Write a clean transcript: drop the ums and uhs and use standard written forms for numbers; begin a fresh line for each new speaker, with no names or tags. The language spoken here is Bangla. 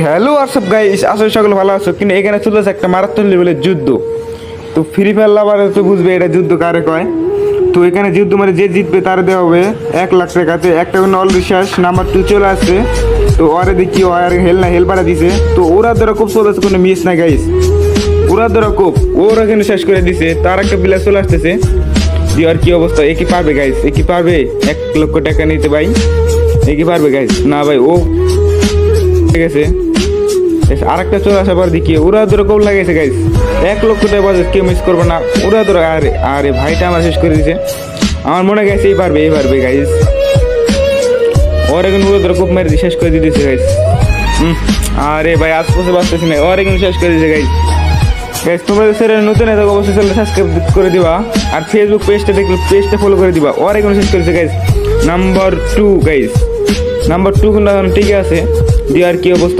হ্যালো হোয়াটসঅ্যাপ গাইস, আসলে সকলে ভালো আছো, কিন্তু এখানে চলেছে একটা মারাত্মক লেভেলের যুদ্ধ। তো ফ্রি ফায়ার লাভার তো বুঝবে এটা যুদ্ধ কারে কয়। তো এখানে যুদ্ধ মানে যে জিতবে তার দেওয়া হবে 1,00,000 টাকাতে। একটা কোনো অলরেডি শেষ, নাম্বার 2 চলে আসছে। তো ওরে দেখি আর হেল পাড়া দিছে। তো ওরা ধরো খুব চলেছে, কোনো মিস না গাইস। ওরা ধরো খুব ওরা কিন্তু শেষ করে দিছে। তার একটা প্লেয়ার চলে আসতেছে। দিয়ে আর কি অবস্থা, এ কি পারবে গাইস? এ কি পারবে 1,00,000 টাকা নিতে ভাই? এ কি পারবে গাইস? না ভাই, ও ঠিক আছে। আরেকটা চলে আসা পর দেখি ওরা ধরো কম লাগাইছে গাইস। 1,00,000 টাকা বাজেট কেউ মিস করবো না। ওরা ধরো আরে আরে ভাইটা আমার শেষ করে দিছে। আমার মনে গেছে এই পারবে গাইস। ওর এখন ওরা ধরো খুব মেরে শেষ করে দিতেছে গাইস। আরে ভাই আশপাশে বাঁচতেছি না, ওর এখন শেষ করে দিয়েছে গাইস। গাইস তোমরা সেটা নতুন এত অবশ্যই চ্যানেল সাবস্ক্রাইব করে দিবা, আর ফেসবুক পেজটা দেখলে পেজটা ফলো করে দিবা। ওর এখন শেষ করেছে গাইস নাম্বার 2 গাইস। নাম্বার 2 কিন্তু এখন ঠিক আছে। দিয়ে আর কি অবস্থা